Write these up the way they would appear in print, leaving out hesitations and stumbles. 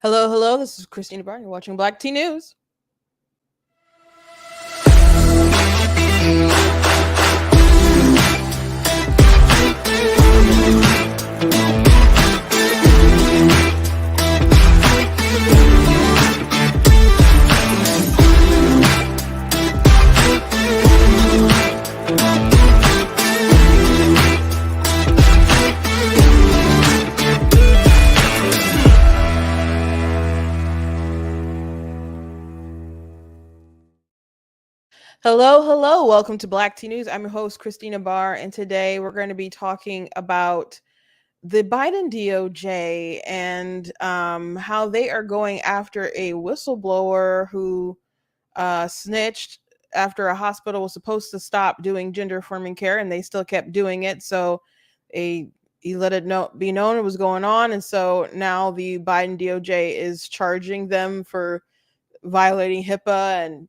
Hello, hello. This is Christina Barr. You're watching Black Tea News. Hello, hello. Welcome to Black Tea News. I'm your host, Christina Barr, and today we're going to be talking about the Biden DOJ and how they are going after a whistleblower who snitched after a hospital was supposed to stop doing gender-affirming care, and they still kept doing it. So he let it be known it was going on, and so now the Biden DOJ is charging them for violating HIPAA and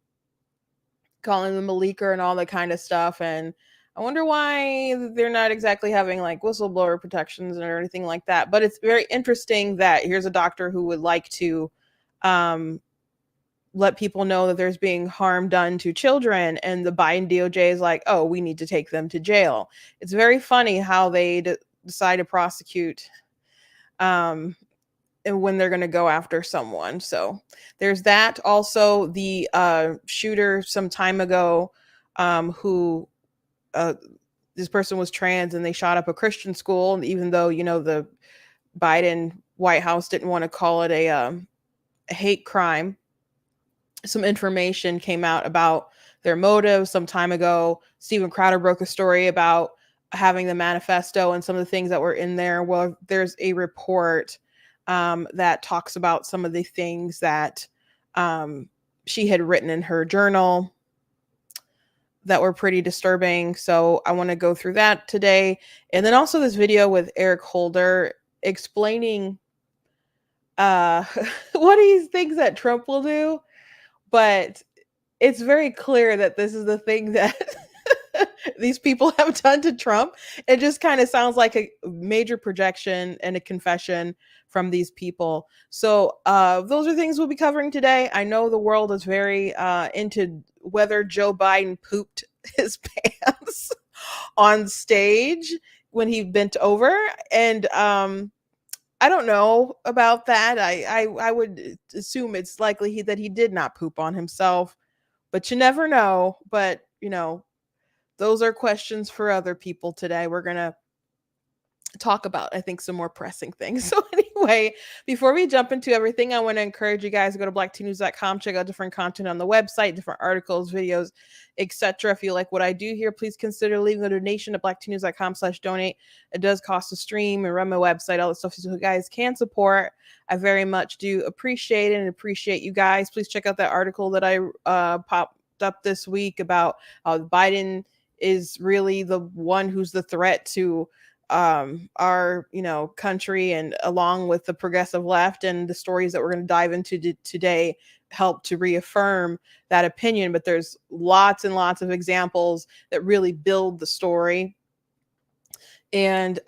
calling them a leaker and all that kind of stuff. And I wonder why they're not exactly having like whistleblower protections or anything like that. But it's very interesting that here's a doctor who would like to let people know that there's being harm done to children, and the Biden DOJ is like, oh, we need to take them to jail. It's very funny how they decide to prosecute and when they're going to go after someone. So there's that. Also, the shooter some time ago who this person was trans, and they shot up a Christian school. And even though, the Biden White House didn't want to call it a hate crime, some information came out about their motives some time ago. Steven Crowder broke a story about having the manifesto and some of the things that were in there. Well, there's a report that talks about some of the things that she had written in her journal that were pretty disturbing. So I want to go through that today. And then also this video with Eric Holder explaining what he thinks that Trump will do. But it's very clear that this is the thing that these people have done to Trump. It just kind of sounds like a major projection and a confession from these people. So those are things we'll be covering today. I know the world is very into whether Joe Biden pooped his pants on stage when he bent over. And I don't know about that. I would assume it's likely that he did not poop on himself, but you never know. But, those are questions for other people today. We're going to talk about, I think, some more pressing things. So anyway, before we jump into everything, I want to encourage you guys to go to blacktnews.com, check out different content on the website, different articles, videos, etc. If you like what I do here, please consider leaving a donation at blacktnews.com/donate. It does cost to stream and run my website, all the stuff so you guys can support. I very much do appreciate it and appreciate you guys. Please check out that article that I popped up this week about how Biden is really the one who's the threat to our country, and along with the progressive left, and the stories that we're going to dive into today help to reaffirm that opinion. But there's lots and lots of examples that really build the story. And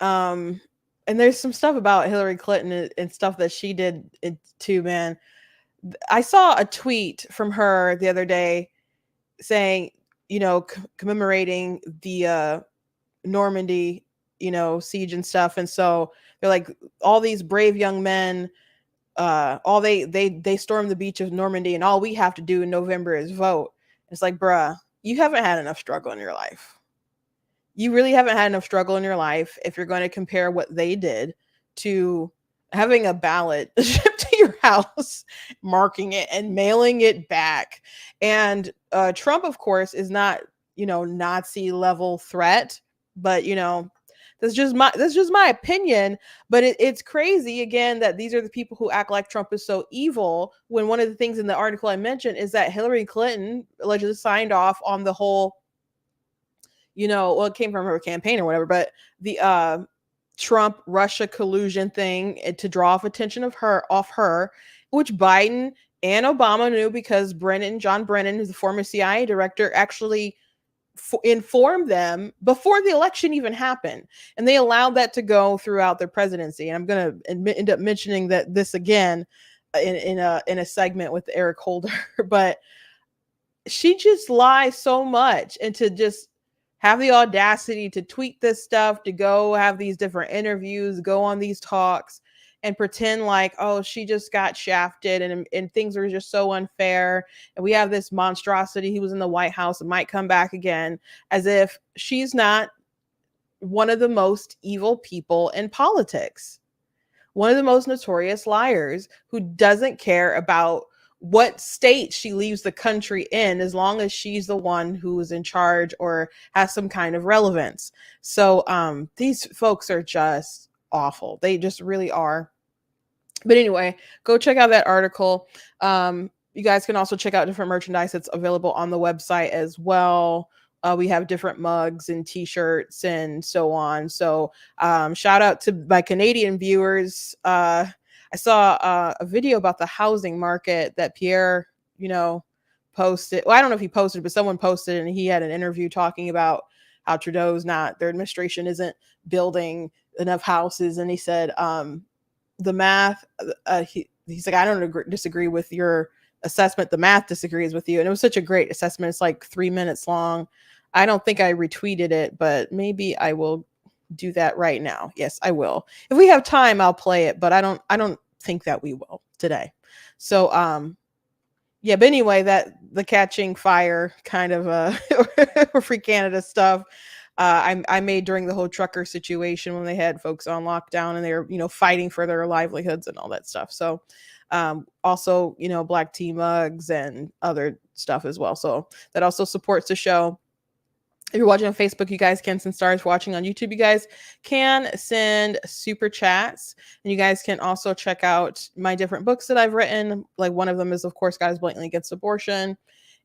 there's some stuff about Hillary Clinton and stuff that she did too, man. I saw a tweet from her the other day saying, commemorating the Normandy, siege and stuff. And so they're like, all these brave young men, all they stormed the beach of Normandy, and all we have to do in November is vote. It's like, bruh, you haven't had enough struggle in your life. You really haven't had enough struggle in your life if you're going to compare what they did to having a ballot shipped to your house, marking it and mailing it back. And Trump, of course, is not, Nazi level threat, but that's just my opinion. But it's crazy again that these are the people who act like Trump is so evil, when one of the things in the article I mentioned is that Hillary Clinton allegedly signed off on the whole, it came from her campaign or whatever, but the Trump Russia collusion thing to draw off attention off her, which Biden and Obama knew, because John Brennan, who's the former CIA director, actually informed them before the election even happened, and they allowed that to go throughout their presidency. And I'm going to end up mentioning this again, in a segment with Eric Holder, but she just lies so much, and to just have the audacity to tweet this stuff, to go have these different interviews, go on these talks and pretend like, oh, she just got shafted, and things are just so unfair, and we have this monstrosity, he was in the White House and might come back again, as if she's not one of the most evil people in politics, one of the most notorious liars, who doesn't care about what state she leaves the country in, as long as she's the one who is in charge or has some kind of relevance. So these folks are just awful. They just really are. But anyway, go check out that article. You guys can also check out different merchandise that's available on the website as well. We have different mugs and t-shirts and so on. So shout out to my Canadian viewers. I saw a video about the housing market that Pierre, posted. Well, I don't know if he posted, but someone posted, and he had an interview talking about how their administration isn't building enough houses. And he said, the math, he's like, I don't disagree with your assessment. The math disagrees with you. And it was such a great assessment. It's like 3 minutes long. I don't think I retweeted it, but maybe I will do that right now. Yes, I will. If we have time, I'll play it, but I don't think that we will today. So, yeah, but anyway, that the catching fire kind of Free Canada stuff, I made during the whole trucker situation when they had folks on lockdown and they were, fighting for their livelihoods and all that stuff. So, also, black tea mugs and other stuff as well. So that also supports the show. If you're watching on Facebook, you guys can send stars. Watching on YouTube, you guys can send super chats. And you guys can also check out my different books that I've written. Like one of them is, of course, Guys Blatantly Against Abortion.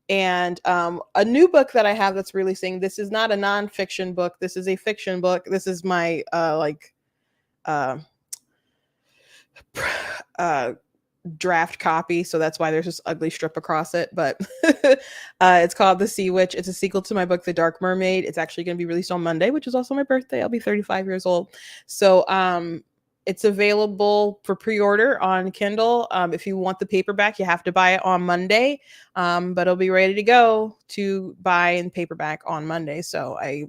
And a new book that I have that's releasing. This is not a nonfiction book. This is a fiction book. This is my draft copy, so that's why there's this ugly strip across it, but it's called The Sea Witch. It's a sequel to my book The Dark Mermaid. It's actually going to be released on Monday, which is also my birthday. I'll be 35 years old. So it's available for pre-order on Kindle. If you want the paperback, you have to buy it on Monday, but it'll be ready to go to buy in paperback on Monday. So I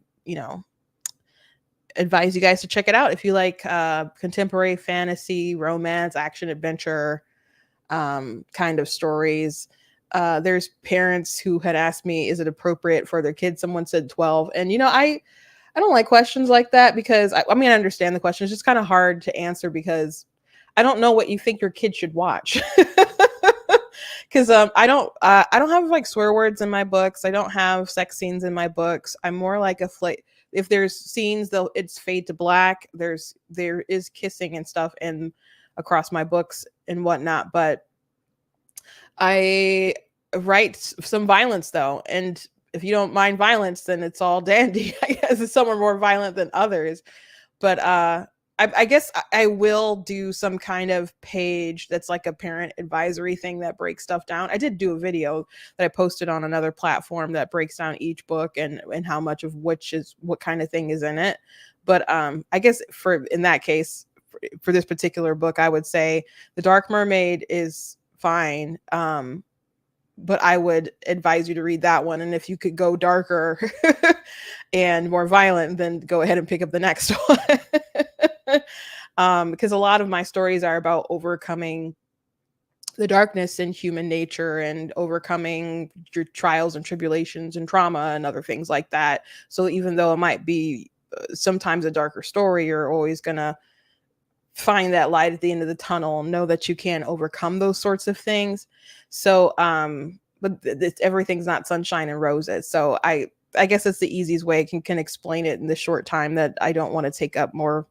advise you guys to check it out if you like contemporary fantasy, romance, action, adventure kind of stories. There's parents who had asked me, is it appropriate for their kids? Someone said 12. And, I don't like questions like that, because I understand the question. It's just kind of hard to answer because I don't know what you think your kid should watch. Because I don't have like swear words in my books. I don't have sex scenes in my books. I'm more like if there's scenes, though, it's fade to black. There is kissing and stuff across my books and whatnot, but I write some violence though. And if you don't mind violence, then it's all dandy. I guess some are more violent than others, but I guess I will do some kind of page that's like a parent advisory thing that breaks stuff down. I did do a video that I posted on another platform that breaks down each book and how much of which is what kind of thing is in it. But I guess in that case, for this particular book, I would say The Dark Mermaid is fine. But I would advise you to read that one. And if you could go darker and more violent, then go ahead and pick up the next one. Because a lot of my stories are about overcoming the darkness in human nature and overcoming your trials and tribulations and trauma and other things like that. So even though it might be sometimes a darker story, you're always going to find that light at the end of the tunnel and know that you can overcome those sorts of things. So, but everything's not sunshine and roses. So I guess it's the easiest way I can explain it in the short time that I don't want to take up more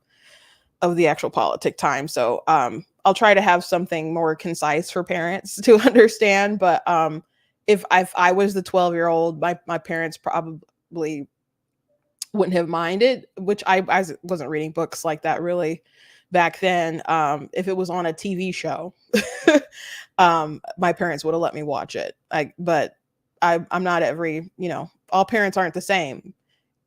of the actual politic time. So, I'll try to have something more concise for parents to understand. But, if I was the 12-year-old, my parents probably wouldn't have minded, which I wasn't reading books like that really back then. If it was on a TV show, my parents would have let me watch it. But I'm not all parents aren't the same.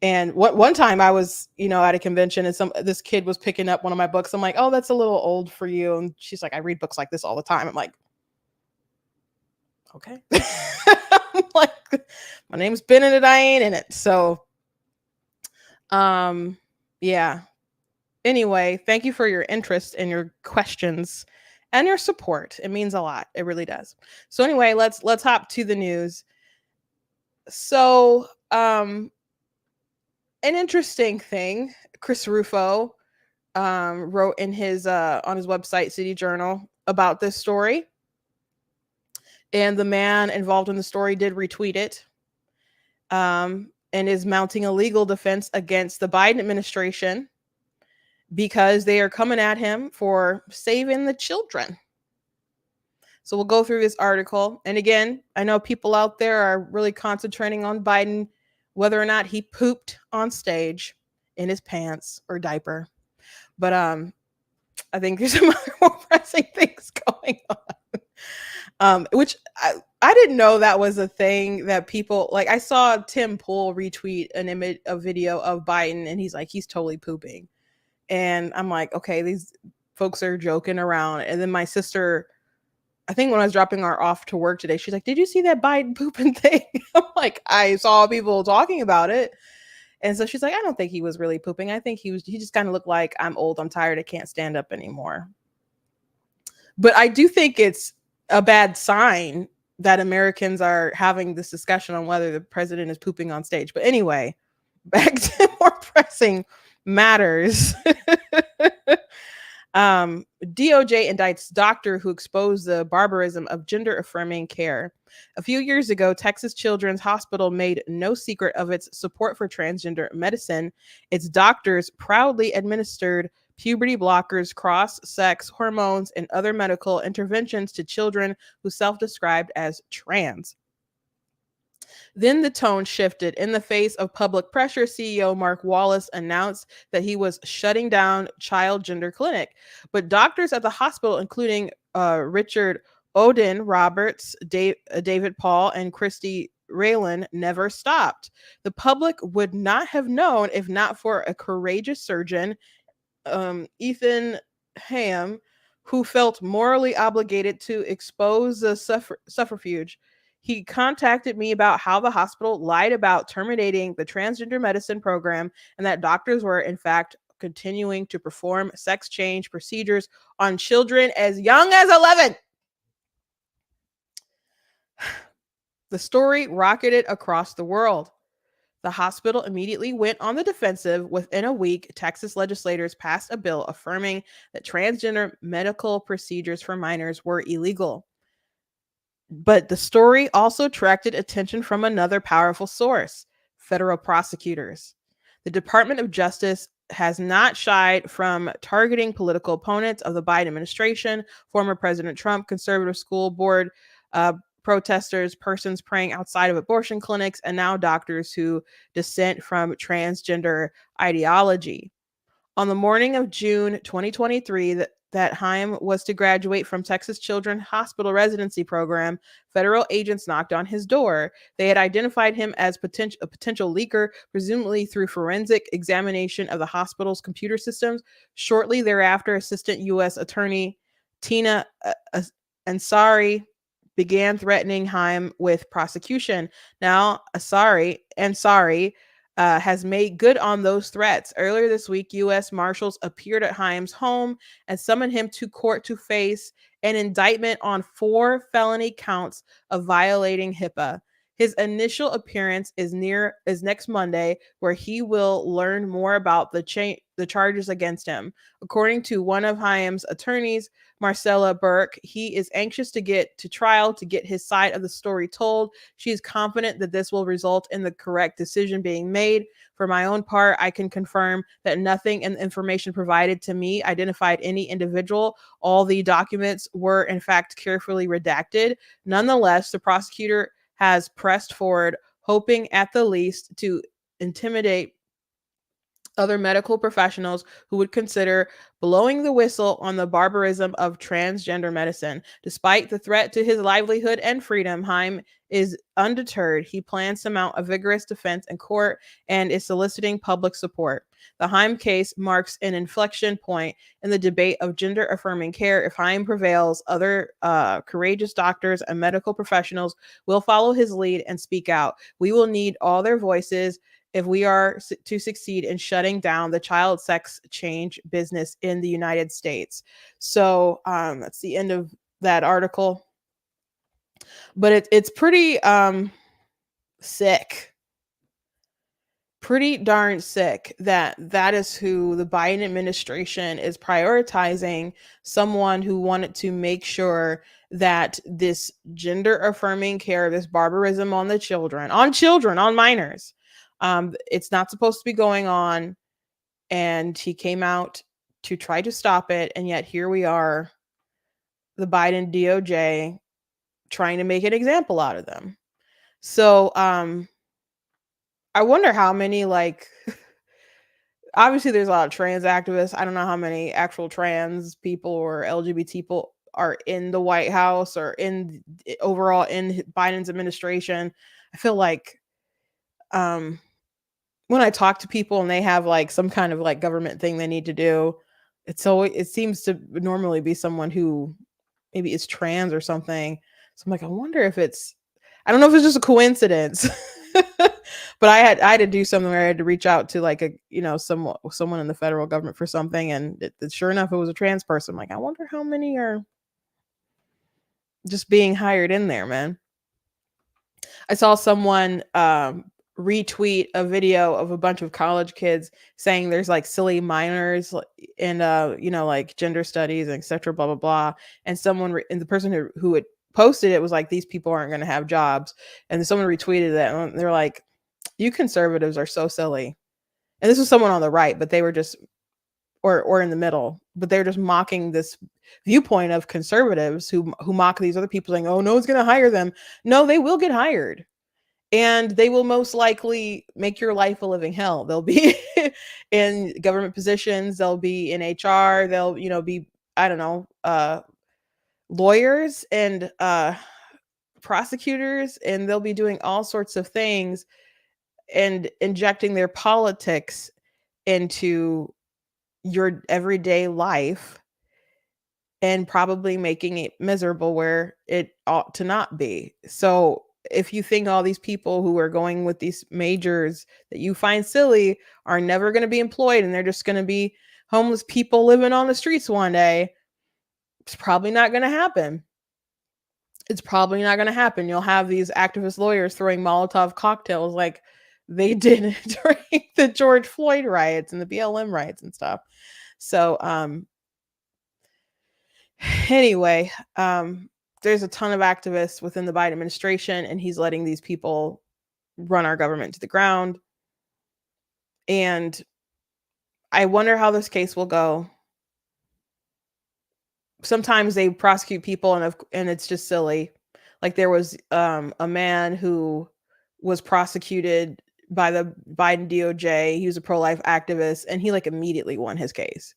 And one time I was, at a convention and this kid was picking up one of my books. I'm like, "Oh, that's a little old for you." And she's like, "I read books like this all the time." I'm like, "Okay." I'm like, "My name's Ben in it, I ain't in it." So, um, yeah. Anyway, thank you for your interest and your questions and your support. It means a lot. It really does. So anyway, let's hop to the news. So, an interesting thing, Chris Rufo wrote in his on his website City Journal about this story, and the man involved in the story did retweet it, and is mounting a legal defense against the Biden administration because they are coming at him for saving the children. So we'll go through this article. And again, I know people out there are really concentrating on Biden, whether or not he pooped on stage in his pants or diaper. But I think there's some other more pressing things going on. Which I didn't know that was a thing that people like. I saw Tim Pool retweet a video of Biden, and he's like, he's totally pooping. And I'm like, okay, these folks are joking around. And then my sister, I think when I was dropping her off to work today, she's like, "Did you see that Biden pooping thing?" I'm like, "I saw people talking about it." And so she's like, "I don't think he was really pooping. I think he just kind of looked like, I'm old, I'm tired, I can't stand up anymore." But I do think it's a bad sign that Americans are having this discussion on whether the president is pooping on stage. But anyway, back to more pressing matters. DOJ indicts doctor who exposed the barbarism of gender-affirming care. A few years ago, Texas Children's Hospital made no secret of its support for transgender medicine. Its doctors proudly administered puberty blockers, cross-sex hormones, and other medical interventions to children who self-described as trans. Then the tone shifted. In the face of public pressure, CEO Mark Wallace announced that he was shutting down Child Gender Clinic. But doctors at the hospital, including Richard Odin Roberts, David Paul, and Christy Raylan, never stopped. The public would not have known if not for a courageous surgeon, Ethan Ham, who felt morally obligated to expose the sufferfuge. He contacted me about how the hospital lied about terminating the transgender medicine program and that doctors were, in fact, continuing to perform sex change procedures on children as young as 11. The story rocketed across the world. The hospital immediately went on the defensive. Within a week, Texas legislators passed a bill affirming that transgender medical procedures for minors were illegal. But the story also attracted attention from another powerful source: federal prosecutors. The Department of Justice has not shied from targeting political opponents of the Biden administration, former President Trump, conservative school board protesters, persons praying outside of abortion clinics, and now doctors who dissent from transgender ideology. On the morning of June 2023, that Haim was to graduate from Texas Children's Hospital residency program, federal agents knocked on his door. They had identified him as a potential leaker, presumably through forensic examination of the hospital's computer systems. Shortly thereafter, Assistant U.S. Attorney Tina Ansari began threatening Haim with prosecution. Now, Ansari has made good on those threats. Earlier this week, U.S. Marshals appeared at Haim's home and summoned him to court to face an indictment on 4 felony counts of violating HIPAA. His initial appearance is next Monday, where he will learn more about the charges against him. According to one of Haim's attorneys, Marcella Burke, he is anxious to get to trial to get his side of the story told. She is confident that this will result in the correct decision being made. For my own part, I can confirm that nothing in the information provided to me identified any individual. All the documents were, in fact, carefully redacted. Nonetheless, the prosecutor has pressed forward, hoping at the least to intimidate other medical professionals who would consider blowing the whistle on the barbarism of transgender medicine. Despite the threat to his livelihood and freedom, Heim is undeterred. He plans to mount a vigorous defense in court and is soliciting public support. The Heim case marks an inflection point in the debate of gender affirming care. If Heim prevails, other courageous doctors and medical professionals will follow his lead and speak out. We will need all their voices if we are to succeed in shutting down the child sex change business in the United States. So that's the end of that article. But it's pretty sick, pretty darn sick that that is who the Biden administration is prioritizing, someone who wanted to make sure that this gender affirming care, this barbarism on the children, on minors, it's not supposed to be going on. And he came out to try to stop it. And yet here we are, the Biden DOJ trying to make an example out of them. So I wonder how many, like, obviously there's a lot of trans activists. I don't know how many actual trans people or LGBT people are in the White House or in overall in Biden's administration. I feel like when I talk to people and they have like some kind of like government thing they need to do, it seems to normally be someone who maybe is trans or something. So I'm like, I wonder if I don't know if it's just a coincidence. But I had to do something where I had to reach out to like someone in the federal government for something, and sure enough, it was a trans person. I'm like, I wonder how many are just being hired in there, man. I saw someone retweet a video of a bunch of college kids saying there's like silly minors in like gender studies and etc. blah blah blah, and and the person who had posted it was like, these people aren't going to have jobs, and someone retweeted that and they're like, you conservatives are so silly. And this was someone on the right, but they were just or in the middle, but they're just mocking this viewpoint of conservatives who mock these other people, saying, oh, no one's going to hire them. No, they will get hired, and they will most likely make your life a living hell. They'll be in government positions, they'll be in HR, they'll be, I don't know, lawyers and prosecutors, and they'll be doing all sorts of things and injecting their politics into your everyday life and probably making it miserable where it ought to not be. So if you think all these people who are going with these majors that you find silly are never going to be employed and they're just going to be homeless people living on the streets one day, it's probably not going to happen. It's probably not going to happen. You'll have these activist lawyers throwing Molotov cocktails like they did during the George Floyd riots and the BLM riots and stuff. So anyway, there's a ton of activists within the Biden administration, and he's letting these people run our government to the ground. And I wonder how this case will go. Sometimes they prosecute people and it's just silly. Like there was a man who was prosecuted by the Biden DOJ. He was a pro-life activist, and he like immediately won his case.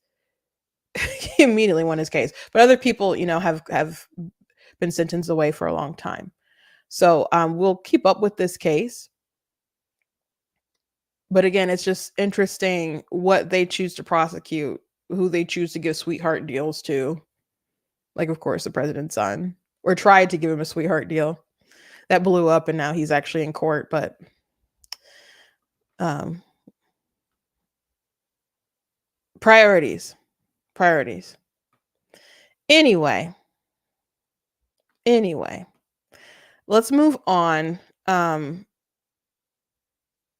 He immediately won his case. But other people, have been sentenced away for a long time. So we'll keep up with this case. But again, it's just interesting what they choose to prosecute, who they choose to give sweetheart deals to. Like, of course, the president's son, or tried to give him a sweetheart deal. That blew up, and now he's actually in court. But priorities. Anyway, let's move on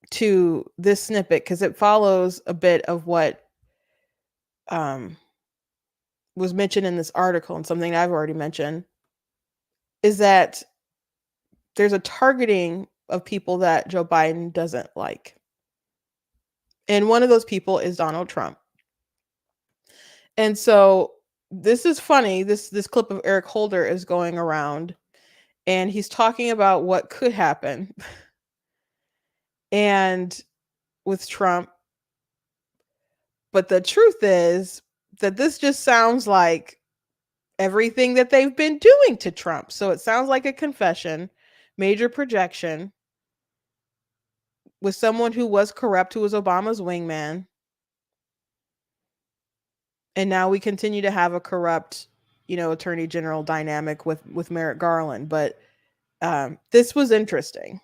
to this snippet because it follows a bit of what was mentioned in this article, and something I've already mentioned is that there's a targeting of people that Joe Biden doesn't like. And one of those people is Donald Trump. And so this is funny. This clip of Eric Holder is going around, and he's talking about what could happen. And with Trump, But the truth is that this just sounds like everything that they've been doing to Trump. So it sounds like a confession, major projection with someone who was corrupt, who was Obama's wingman. And now we continue to have a corrupt, attorney general dynamic with Merrick Garland. But this was interesting.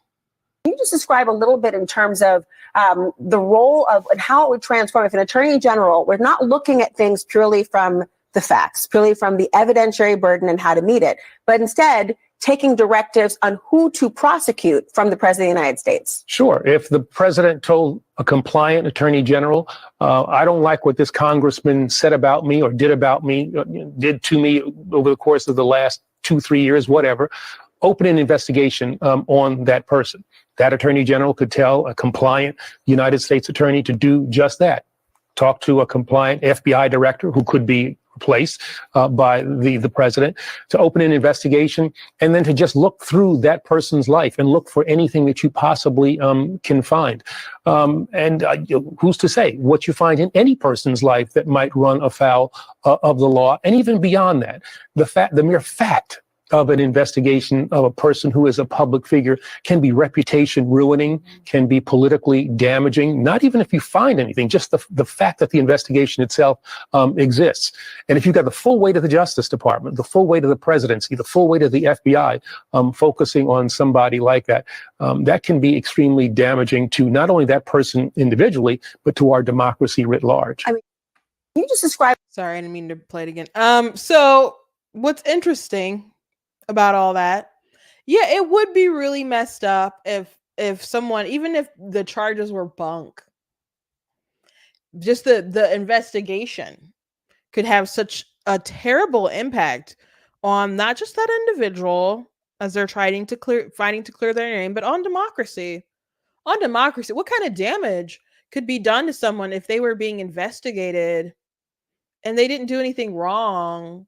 Can you just describe a little bit in terms of the role of and how it would transform if an attorney general, we're not looking at things purely from the facts, purely from the evidentiary burden and how to meet it, but instead taking directives on who to prosecute from the president of the United States? Sure. If the president told a compliant attorney general, I don't like what this congressman said about me or did to me over the course of the last 2-3 years, whatever, open an investigation on that person. That attorney general could tell a compliant United States attorney to do just that. Talk to a compliant FBI director who could be replaced by the president, to open an investigation, and then to just look through that person's life and look for anything that you possibly can find. Who's to say what you find in any person's life that might run afoul of the law? And even beyond that, the mere fact of an investigation of a person who is a public figure can be reputation ruining, can be politically damaging, not even if you find anything, just the fact that the investigation itself exists. And if you've got the full weight of the Justice Department, the full weight of the presidency, the full weight of the FBI focusing on somebody like that, that can be extremely damaging to not only that person individually, but to our democracy writ large. I mean, can you just describe? Sorry, I didn't mean to play it again. So what's interesting about all that, yeah, it would be really messed up if someone, even if the charges were bunk, just the investigation could have such a terrible impact on not just that individual as they're fighting to clear their name, but on democracy. What kind of damage could be done to someone if they were being investigated and they didn't do anything wrong?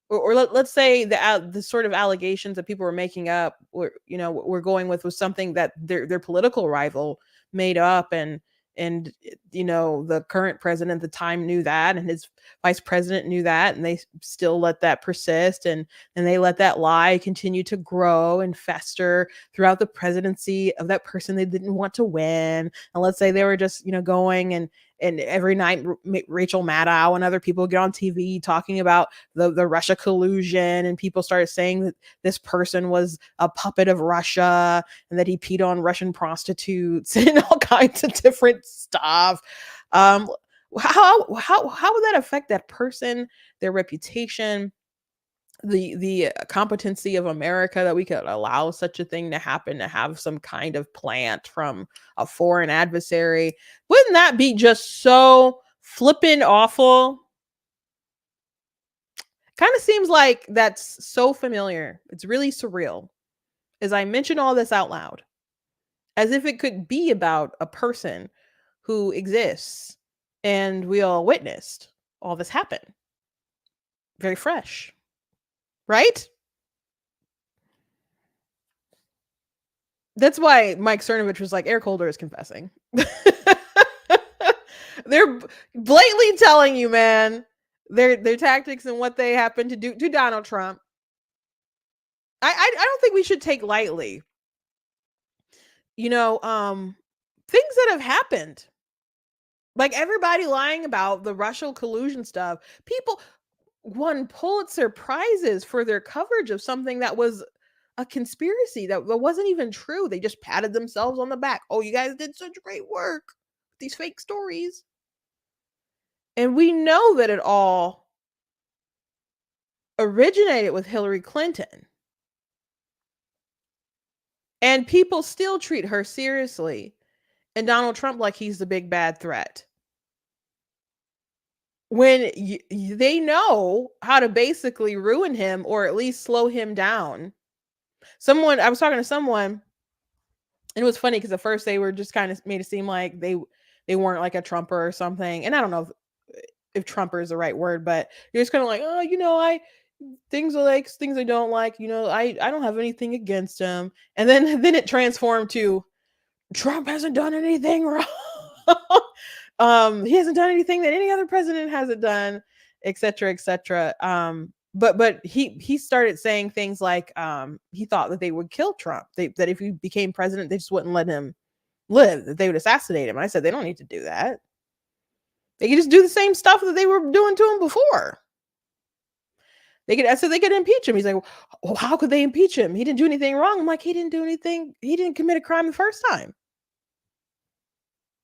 Or let's say the sort of allegations that people were making up, we're going with was something that their political rival made up, and the current president at the time knew that, and his vice president knew that, and they still let that persist, and they let that lie continue to grow and fester throughout the presidency of that person they didn't want to win. And let's say they were just going and every night Rachel Maddow and other people get on TV talking about the Russia collusion, and people started saying that this person was a puppet of Russia and that he peed on Russian prostitutes and all kinds of different stuff. How would that affect that person, their reputation, the competency of America, that we could allow such a thing to happen, to have some kind of plant from a foreign adversary? Wouldn't that be just so flippin' awful? Kind of seems like that's so familiar. It's really surreal as I mention all this out loud, as if it could be about a person who exists and we all witnessed all this happen. Very fresh. Right? That's why Mike Cernovich was like, Eric Holder is confessing. They're blatantly telling you, man, their tactics and what they happen to do to Donald Trump. I don't think we should take lightly, things that have happened. Like everybody lying about the Russia collusion stuff. People won Pulitzer Prizes for their coverage of something that was a conspiracy that wasn't even true. They just patted themselves on the back. Oh, you guys did such great work with these fake stories. And we know that it all originated with Hillary Clinton. And people still treat her seriously, and Donald Trump like he's the big bad threat, when they know how to basically ruin him or at least slow him down. I was talking to someone, and it was funny because at first they were just kind of made it seem like they weren't like a Trumper or something. And I don't know if Trumper is the right word, but you're just kind of like, oh, things I don't like, I don't have anything against him. And then it transformed to Trump hasn't done anything wrong. He hasn't done anything that any other president hasn't done, et cetera, et cetera. But he started saying things like he thought that they would kill Trump. That if he became president, they just wouldn't let him live, that they would assassinate him. I said they don't need to do that. They could just do the same stuff that they were doing to him before. I said they could impeach him. He's like, well, how could they impeach him? He didn't do anything wrong. I'm like, he didn't do anything. He didn't commit a crime the first time.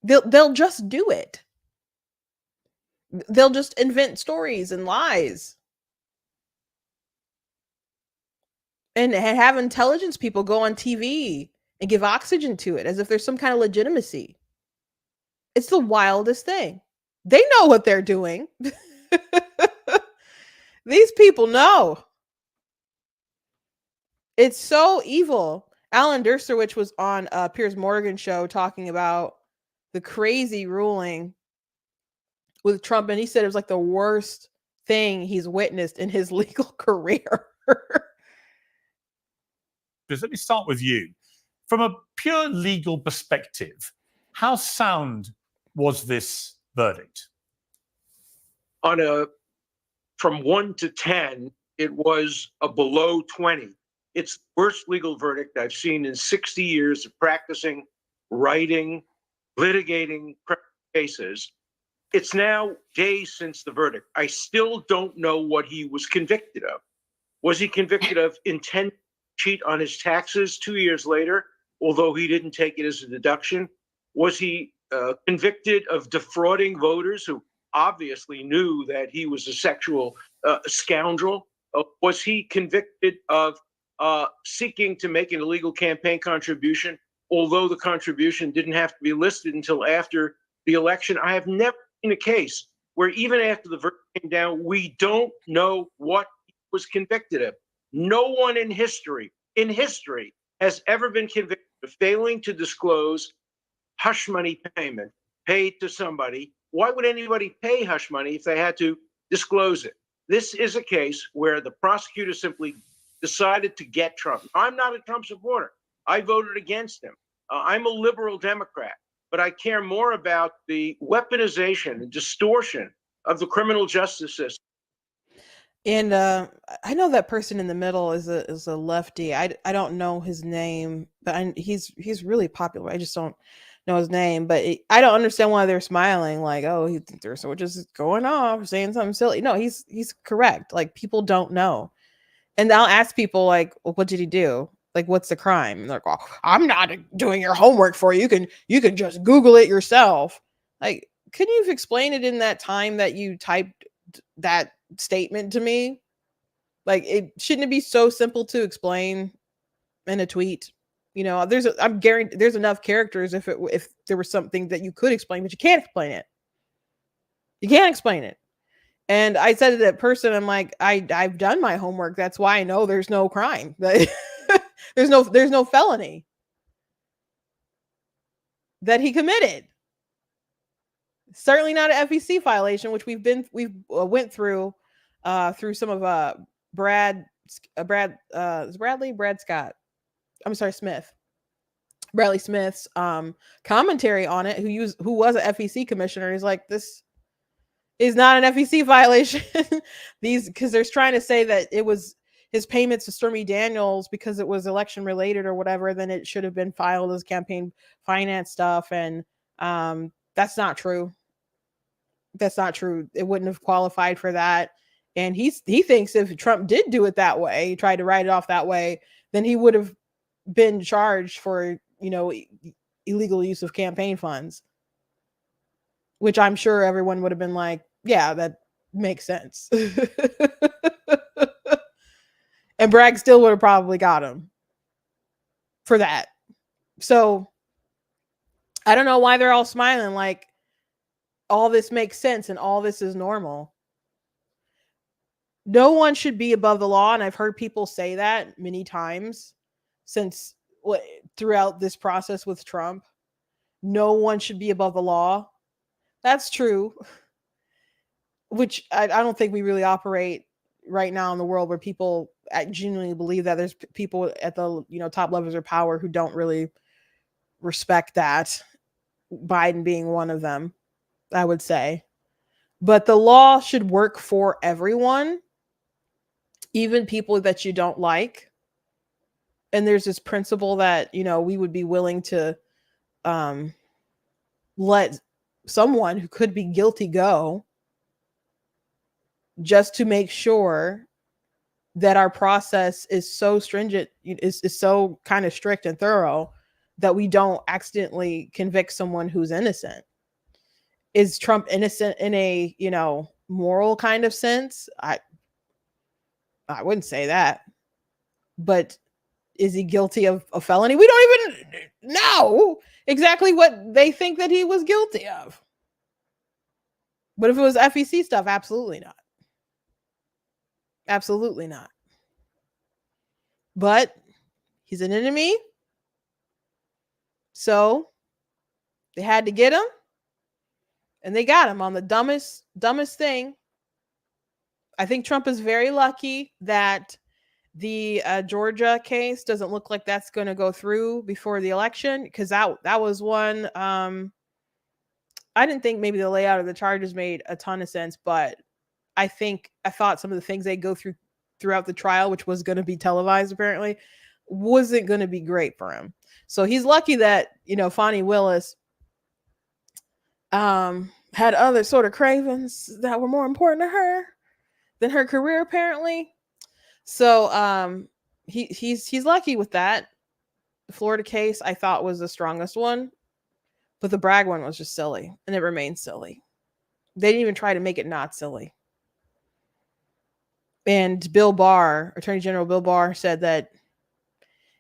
They'll just do it. They'll just invent stories and lies. And have intelligence people go on TV and give oxygen to it as if there's some kind of legitimacy. It's the wildest thing. They know what they're doing. These people know. It's so evil. Alan Dershowitz was on Piers Morgan's show talking about the crazy ruling with Trump, and he said it was like the worst thing he's witnessed in his legal career. Because let me start with you. From a pure legal perspective, how sound was this verdict? From 1 to 10, it was a below 20. It's the worst legal verdict I've seen in 60 years of practicing, writing, litigating cases. It's now days since the verdict. I still don't know what he was convicted of. Was he convicted of intent to cheat on his taxes 2 years later, although he didn't take it as a deduction? Was he convicted of defrauding voters who obviously knew that he was a sexual scoundrel? Was he convicted of seeking to make an illegal campaign contribution, although the contribution didn't have to be listed until after the election? I have never seen a case where even after the verdict came down, we don't know what he was convicted of. No one in history has ever been convicted of failing to disclose hush money payment paid to somebody. Why would anybody pay hush money if they had to disclose it? This is a case where the prosecutor simply decided to get Trump. I'm not a Trump supporter. I voted against him. I'm a liberal Democrat, but I care more about the weaponization and distortion of the criminal justice system. And I know that person in the middle is a lefty. I don't know his name, but he's really popular. I just don't know his name. But I don't understand why they're smiling. Like, oh, they're so just going off saying something silly. No, he's correct. Like, people don't know. And I'll ask people like, well, what did he do? Like, what's the crime? And they're like, oh, I'm not doing your homework for you. You can just Google it yourself. Like, couldn't you have explained it in that time that you typed that statement to me? Like, it shouldn't be so simple to explain in a tweet. You know, I'm guaranteed there's enough characters if there was something that you could explain, but you can't explain it. You can't explain it. And I said to that person, I'm like, I've done my homework. That's why I know there's no crime. there's no felony that he committed. Certainly not an FEC violation, which we've went through some of Brad Scott. I'm sorry, Smith. Bradley Smith's commentary on it, who was an FEC commissioner. He's like, this is not an FEC violation. Because they're trying to say that it was his payments to Stormy Daniels because it was election related or whatever, then it should have been filed as campaign finance stuff. And that's not true. That's not true. It wouldn't have qualified for that. And he thinks if Trump did do it that way, he tried to write it off that way, then he would have been charged for, illegal use of campaign funds, which I'm sure everyone would have been like, yeah, that makes sense. And Bragg still would have probably got him for that. So I don't know why they're all smiling like all this makes sense and all this is normal. No one should be above the law. And I've heard people say that many times since throughout this process with Trump. No one should be above the law. That's true. Which I don't think we really operate right now in the world where people genuinely believe that. There's people at the top levels of power who don't really respect that. Biden being one of them. I would say. But the law should work for everyone, even people that you don't like. And there's this principle that, we would be willing to um, let someone who could be guilty go just to make sure that our process is so stringent, is so kind of strict and thorough that we don't accidentally convict someone who's innocent. Is Trump innocent in a, moral kind of sense? I wouldn't say that. But is he guilty of a felony? We don't even know exactly what they think that he was guilty of. But if it was FEC stuff, absolutely not. Absolutely not. But he's an enemy. So they had to get him. And they got him on the dumbest thing. I think Trump is very lucky that the Georgia case doesn't look like that's going to go through before the election, because that was one. I didn't think maybe the layout of the charges made a ton of sense, but I thought some of the things they go through throughout the trial, which was going to be televised apparently, wasn't going to be great for him. So he's lucky that, Fani Willis had other sort of cravings that were more important to her than her career, apparently. So he's lucky with that. The Florida case I thought was the strongest one, but the Bragg one was just silly, and it remains silly. They didn't even try to make it not silly. And Bill Barr, Attorney General Bill Barr, said that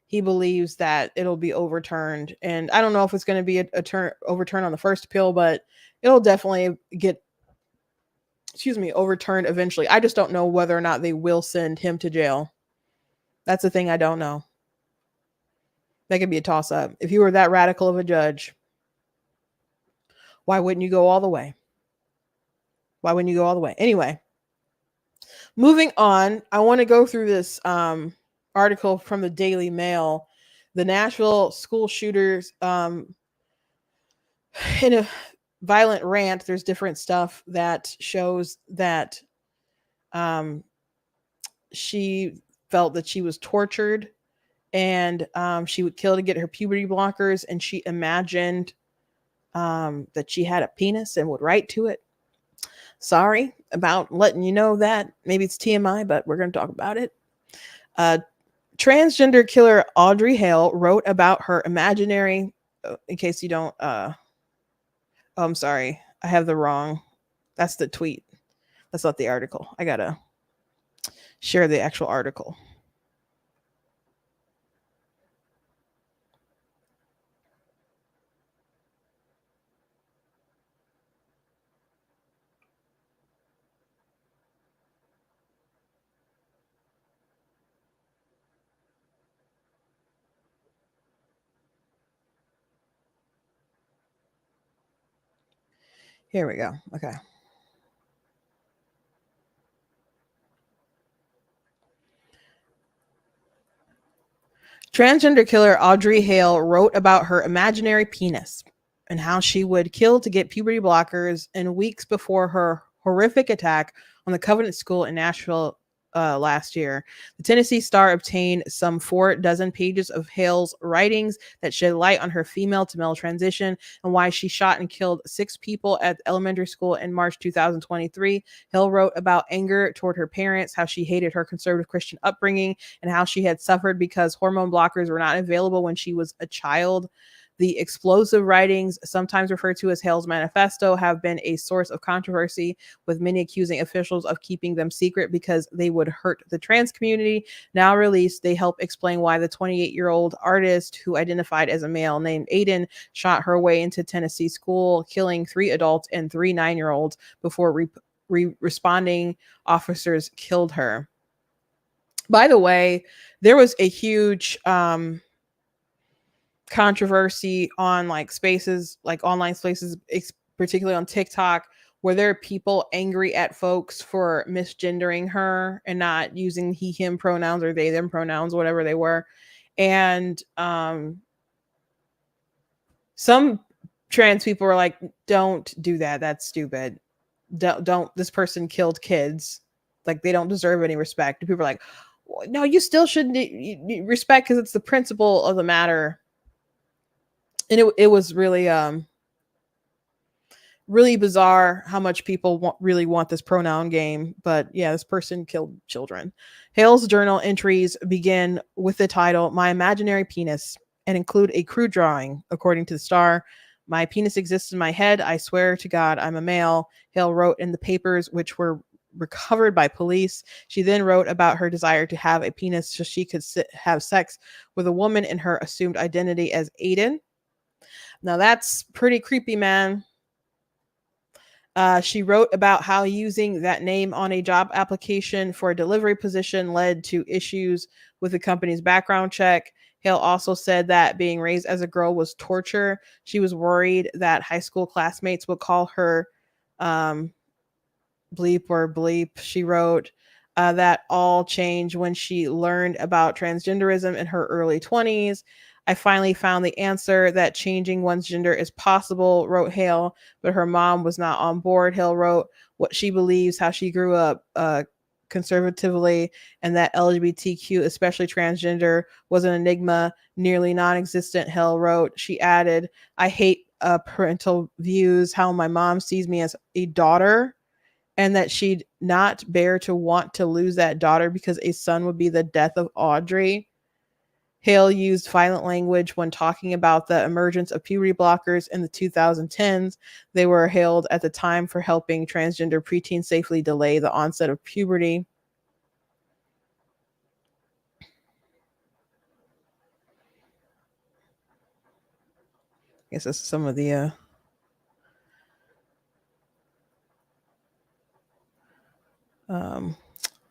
he believes that it'll be overturned. And I don't know if it's going to be overturned on the first appeal, but it'll definitely get, overturned eventually. I just don't know whether or not they will send him to jail. That's the thing I don't know. That could be a toss-up. If you were that radical of a judge, why wouldn't you go all the way? Why wouldn't you go all the way? Anyway, moving on, I want to go through this article from the Daily Mail. The Nashville school shooters, in a violent rant, there's different stuff that shows that she felt that she was tortured, and she would kill to get her puberty blockers, and she imagined that she had a penis and would write to it. Sorry about letting you know that. Maybe it's TMI, but we're going to talk about it. Transgender killer Audrey Hale wrote about her imaginary, in case you don't, I'm sorry, I have the wrong, that's the tweet. That's not the article. I got to share the actual article. Here we go. Okay. Transgender killer Audrey Hale wrote about her imaginary penis and how she would kill to get puberty blockers in weeks before her horrific attack on the Covenant School in Nashville last year. The Tennessee Star obtained some 4 dozen pages of Hale's writings that shed light on her female to male transition and why she shot and killed 6 people at elementary school in March 2023. Hale wrote about anger toward her parents, how she hated her conservative Christian upbringing, and how she had suffered because hormone blockers were not available when she was a child. The explosive writings, sometimes referred to as Hale's Manifesto, have been a source of controversy, with many accusing officials of keeping them secret because they would hurt the trans community. Now released, they help explain why the 28-year-old artist, who identified as a male named Aiden, shot her way into Tennessee school, killing 3 adults and 3 9-year-olds before responding officers killed her. By the way, there was a huge controversy on spaces, online spaces, particularly on TikTok, where there are people angry at folks for misgendering her and not using he him pronouns or they them pronouns, whatever they were. And some trans people were like, don't do that. That's stupid. Don't this person killed kids. Like, they don't deserve any respect. And people are like, no, you still shouldn't respect because it's the principle of the matter. And it was really really bizarre how much people really want this pronoun game. But yeah, this person killed children. Hale's journal entries begin with the title "My Imaginary Penis" and include a crude drawing. According to the Star, "My penis exists in my head. I swear to God I'm a male," Hale wrote in the papers, which were recovered by police. She then wrote about her desire to have a penis so she could have sex with a woman in her assumed identity as Aiden. Now that's pretty creepy, man. She wrote about how using that name on a job application for a delivery position led to issues with the company's background check. Hale also said that being raised as a girl was torture. She was worried that high school classmates would call her bleep or bleep. She wrote that all changed when she learned about transgenderism in her early 20s. "I finally found the answer that changing one's gender is possible," wrote Hale, but her mom was not on board. Hale wrote what she believes, how she grew up conservatively, and that LGBTQ, especially transgender, was an enigma, nearly non-existent. Hale wrote, she added, "I hate parental views, how my mom sees me as a daughter, and that she'd not bear to want to lose that daughter because a son would be the death of Audrey." Hale used violent language when talking about the emergence of puberty blockers in the 2010s. They were hailed at the time for helping transgender preteens safely delay the onset of puberty. I guess that's some of the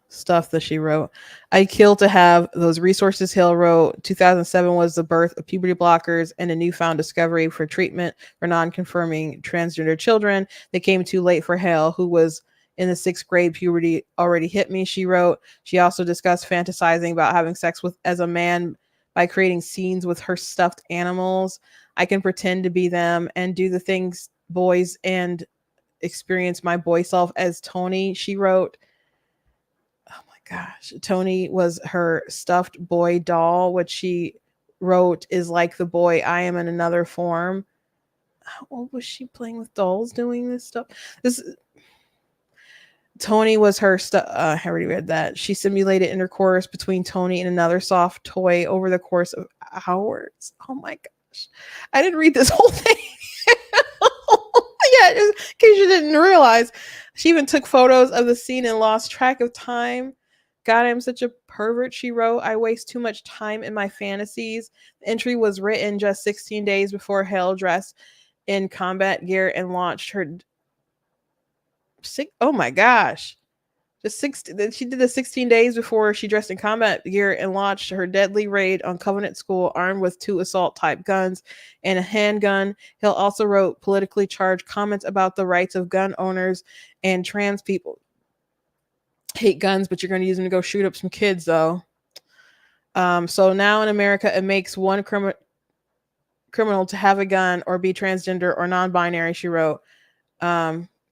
stuff that she wrote. "I kill to have those resources," Hale wrote. 2007 was the birth of puberty blockers and a newfound discovery for treatment for non-conforming transgender children. They came too late for Hale, who was in the 6th grade. "Puberty already hit me," she wrote. She also discussed fantasizing about having sex with as a man by creating scenes with her stuffed animals. "I can pretend to be them and do the things boys and experience my boy self as Tony," she wrote. Oh my gosh. Tony was her stuffed boy doll, which she wrote is like the boy I am in another form. How old was she playing with dolls doing this stuff? This Tony was her I already read that. She simulated intercourse between Tony and another soft toy over the course of hours. Oh my gosh. I didn't read this whole thing. Yeah, in case you didn't realize. She even took photos of the scene and lost track of time. "God, I'm such a pervert," she wrote. "I waste too much time in my fantasies." The entry was written just 16 days before Hale dressed in combat gear and launched her oh my gosh. She did the 16 days before she dressed in combat gear and launched her deadly raid on Covenant School armed with 2 assault-type guns and a handgun. Hill also wrote politically charged comments about the rights of gun owners and trans people. "Hate guns, but you're going to use them to go shoot up some kids, though." So now in America, it makes one criminal to have a gun or be transgender or non-binary, she wrote.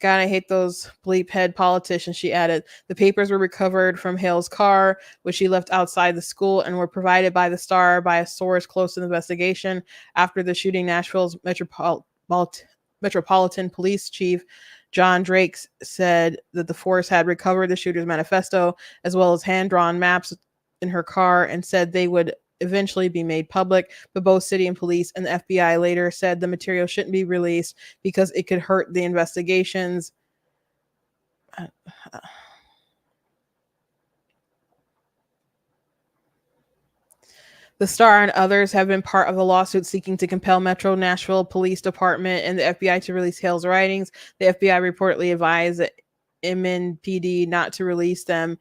"God, I hate those bleep head politicians," she added. The papers were recovered from Hale's car, which she left outside the school, and were provided by the Star by a source close to the investigation. After the shooting, Nashville's Metropolitan Police Chief John Drake said that the force had recovered the shooter's manifesto as well as hand-drawn maps in her car and said they would eventually be made public, but both city and police and the FBI later said the material shouldn't be released because it could hurt the investigations. The Star and others have been part of the lawsuit seeking to compel Metro Nashville Police Department and the FBI to release Hale's writings. The FBI reportedly advised the MNPD not to release them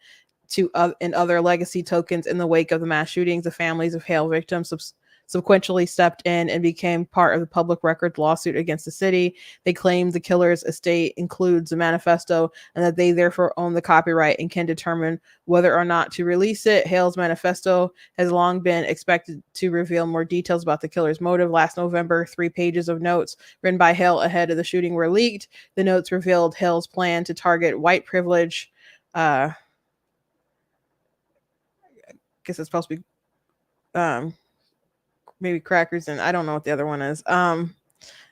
and other legacy tokens in the wake of the mass shootings. The families of Hale victims sequentially stepped in and became part of the public record lawsuit against the city. They claimed the killer's estate includes a manifesto and that they therefore own the copyright and can determine whether or not to release it. Hale's manifesto has long been expected to reveal more details about the killer's motive. Last November, 3 pages of notes written by Hale ahead of the shooting were leaked. The notes revealed Hale's plan to target white privilege. I guess it's supposed to be maybe crackers, and I don't know what the other one is.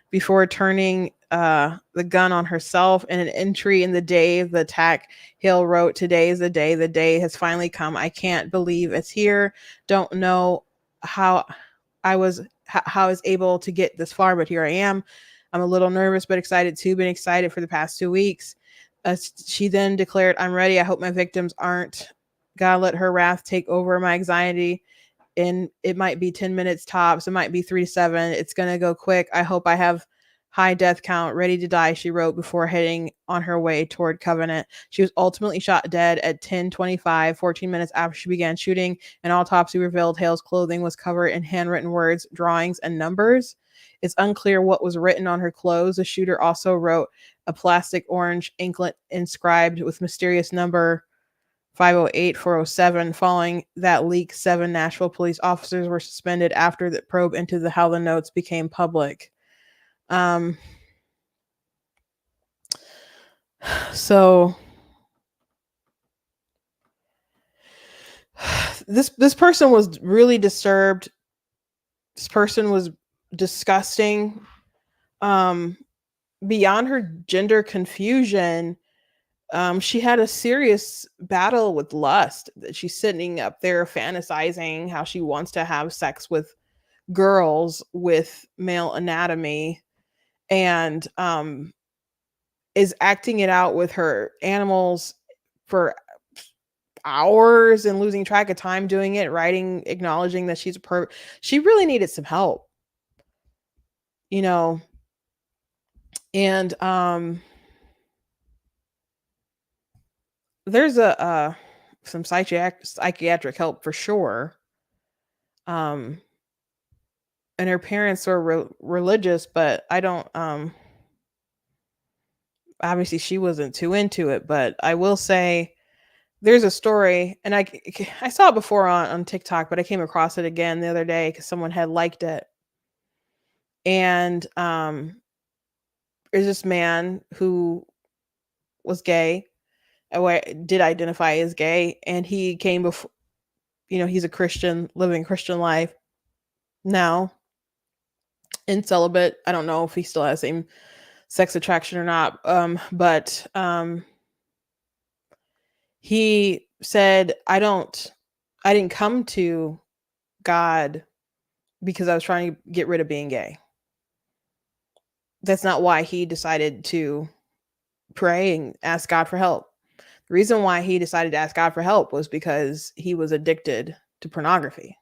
Before turning the gun on herself. In an entry in the day of the attack, Hale wrote, "Today is the day. The day has finally come. I can't believe it's here. Don't know how I was able to get this far, but here I am. I'm a little nervous, but excited too. Been excited for the past 2 weeks." She then declared, "I'm ready. I hope my victims aren't. God, let her wrath take over my anxiety. And it might be 10 minutes tops. It might be 3 to 7. It's going to go quick. I hope I have high death count, ready to die," she wrote before heading on her way toward Covenant. She was ultimately shot dead at 10:25, 14 minutes after she began shooting. An autopsy revealed Hale's clothing was covered in handwritten words, drawings, and numbers. It's unclear what was written on her clothes. The shooter also wrote a plastic orange anklet inscribed with mysterious number 508-407. Following that leak, 7 Nashville police officers were suspended after the probe into how the notes became public. So this person was really disturbed. This person was disgusting. Beyond her gender confusion, she had a serious battle with lust. That she's sitting up there fantasizing how she wants to have sex with girls with male anatomy, and is acting it out with her animals for hours and losing track of time doing it, writing, acknowledging that she's she really needed some help, you know. And there's some psychiatric help for sure. And her parents were religious, but I don't obviously she wasn't too into it. But I will say there's a story, and I saw it before on TikTok, but I came across it again the other day because someone had liked it. And there's this man who was gay, did identify as gay, and he came before, he's a Christian, living Christian life now, and celibate. I don't know if he still has same sex attraction or not. But he said, I didn't come to God because I was trying to get rid of being gay. That's not why he decided to pray and ask God for help. The reason why he decided to ask God for help was because he was addicted to pornography.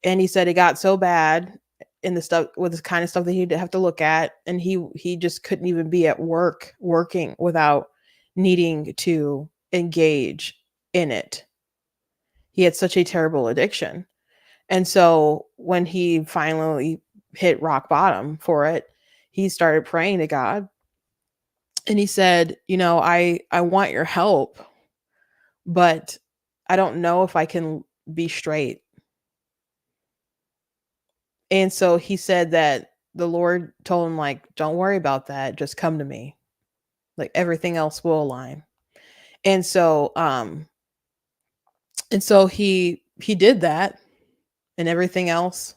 And he said it got so bad in the stuff with this kind of stuff that he'd have to look at, and he just couldn't even be at work working without needing to engage in it. He had such a terrible addiction. And so when he finally hit rock bottom for it, he started praying to God. And he said, I want your help, but I don't know if I can be straight. And so he said that the Lord told him, like, don't worry about that. Just come to me. Like, everything else will align. And so he did that, and everything else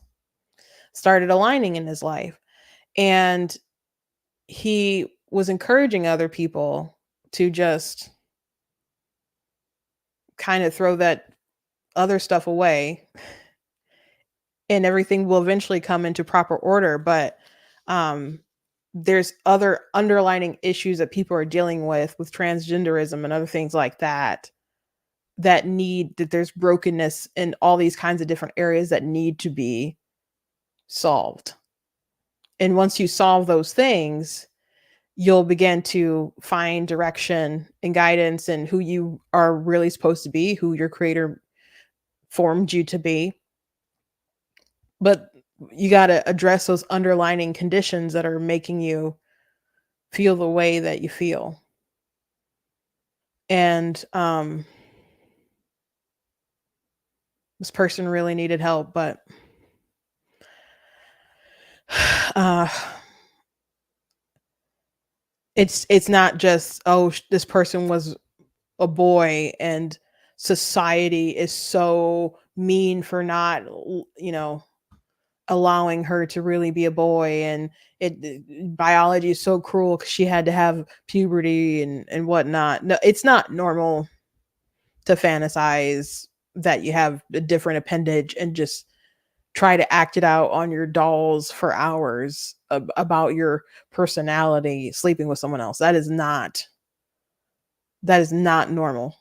started aligning in his life. And he was encouraging other people to just kind of throw that other stuff away, and everything will eventually come into proper order. But there's other underlining issues that people are dealing with transgenderism and other things like that, that there's brokenness in all these kinds of different areas that need to be solved. And once you solve those things, you'll begin to find direction and guidance and who you are really supposed to be, who your creator formed you to be. But you got to address those underlying conditions that are making you feel the way that you feel. And this person really needed help, but it's not just, oh, this person was a boy and society is so mean for not, allowing her to really be a boy, and biology is so cruel because she had to have puberty and whatnot. No, it's not normal to fantasize that you have a different appendage and just try to act it out on your dolls for hours about your personality sleeping with someone else. That is not normal.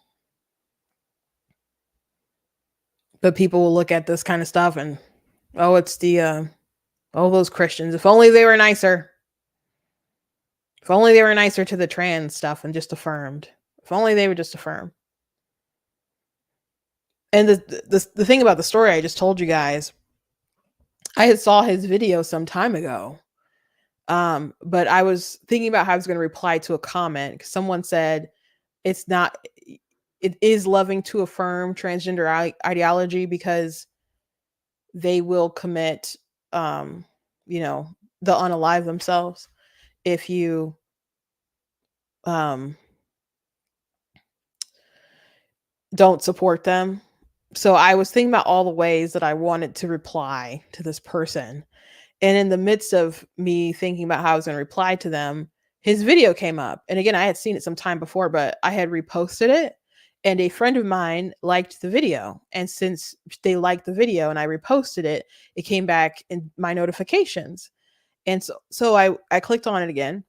But people will look at this kind of stuff and, oh, it's the oh, those Christians. If only they were nicer. If only they were nicer to the trans stuff and just affirmed. If only they would just affirm. And the thing about the story I just told you guys, I had saw his video some time ago. But I was thinking about how I was going to reply to a comment. Someone said it is loving to affirm transgender ideology because they will commit, they'll unalive themselves if you don't support them. So I was thinking about all the ways that I wanted to reply to this person. And in the midst of me thinking about how I was going to reply to them, his video came up. And again, I had seen it some time before, but I had reposted it. And a friend of mine liked the video. And since they liked the video and I reposted it, it came back in my notifications. And so I clicked on it again.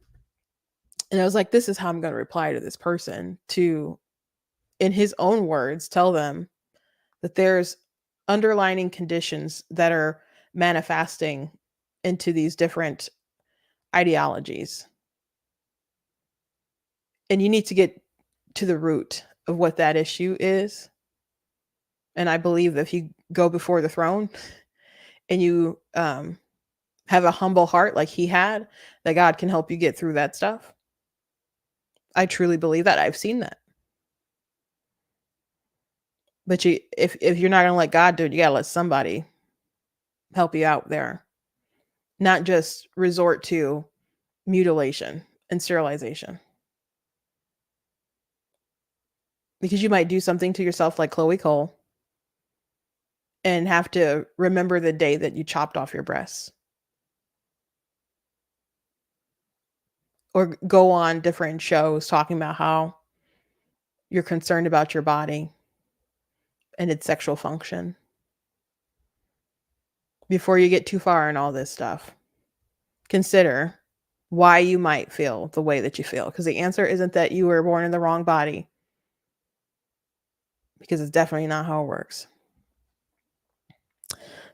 And I was like, this is how I'm going to reply to this person, to, in his own words, tell them that there's underlying conditions that are manifesting into these different ideologies. And you need to get to the root of what that issue is. And I believe that if you go before the throne and you have a humble heart like he had, that God can help you get through that stuff. I truly believe that. I've seen that. But if you're not going to let God do it, you got to let somebody help you out there. Not just resort to mutilation and sterilization. Because you might do something to yourself like Chloe Cole and have to remember the day that you chopped off your breasts. Or go on different shows talking about how you're concerned about your body and its sexual function. Before you get too far in all this stuff, consider why you might feel the way that you feel. Because the answer isn't that you were born in the wrong body. Because it's definitely not how it works.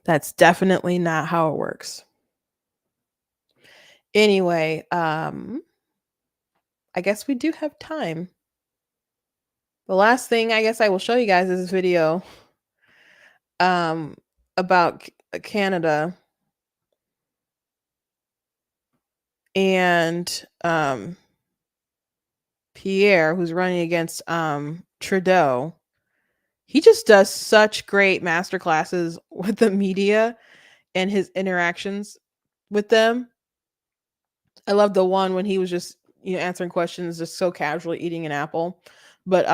That's definitely not how it works. Anyway, I guess we do have time. The last thing I guess I will show you guys is this video about Canada and Pierre, who's running against Trudeau. He just does such great masterclasses with the media and his interactions with them. I love the one when he was just, answering questions, just so casually eating an apple. But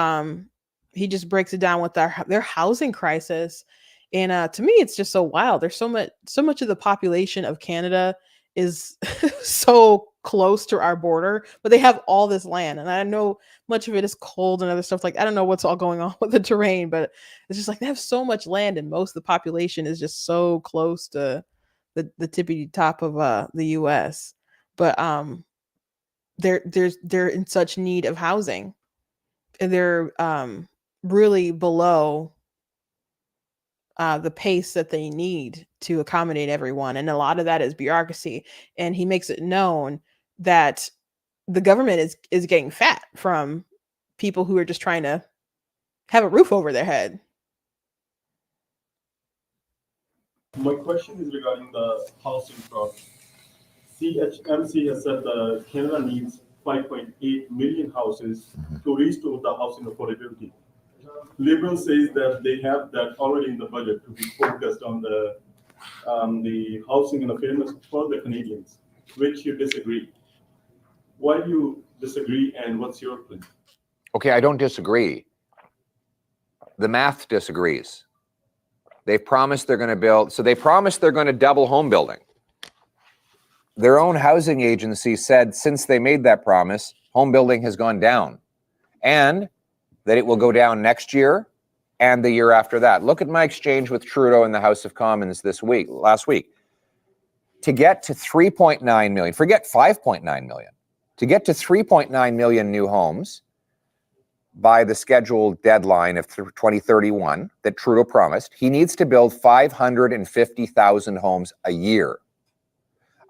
he just breaks it down with their housing crisis. And to me, it's just so wild. There's so much of the population of Canada is so close to our border, but they have all this land. And I know much of it is cold and other stuff. Like, I don't know what's all going on with the terrain, but it's just like they have so much land and most of the population is just so close to the tippy top of the US. But they're in such need of housing. And they're really below the pace that they need to accommodate everyone. And a lot of that is bureaucracy. And he makes it known that the government is getting fat from people who are just trying to have a roof over their head. My question is regarding the housing problem. CHMC has said that Canada needs 5.8 million houses to restore the housing affordability. Liberal says that they have that already in the budget to be focused on the housing and fairness for the Canadians, which you disagree. Why do you disagree, and what's your plan? Okay, I don't disagree. The math disagrees. They've promised they're going to build, so they promised they're going to double home building. Their own housing agency said since they made that promise, home building has gone down, and that it will go down next year and the year after that. Look at my exchange with Trudeau in the House of Commons last week. To get to 3.9 million, forget 5.9 million, to get to 3.9 million new homes by the scheduled deadline of 2031 that Trudeau promised, he needs to build 550,000 homes a year.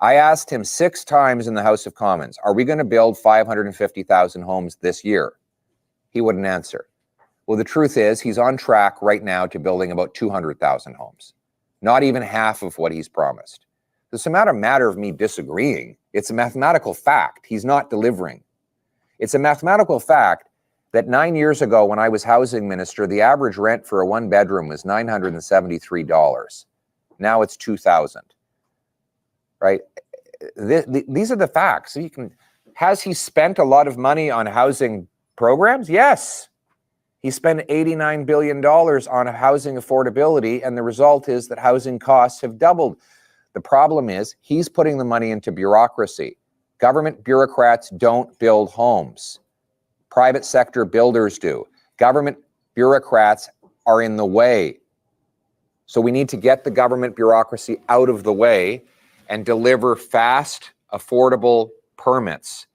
I asked him 6 times in the House of Commons, are we going to build 550,000 homes this year? He wouldn't answer. Well, the truth is he's on track right now to building about 200,000 homes, not even half of what he's promised. It's not a matter of me disagreeing. It's a mathematical fact. He's not delivering. It's a mathematical fact that 9 years ago when I was housing minister, the average rent for a 1-bedroom was $973. Now it's $2,000, right? These are the facts. So has he spent a lot of money on housing programs? Yes. He spent $89 billion on housing affordability, and the result is that housing costs have doubled. The problem is he's putting the money into bureaucracy. Government bureaucrats don't build homes. Private sector builders do. Government bureaucrats are in the way. So we need to get the government bureaucracy out of the way and deliver fast, affordable permits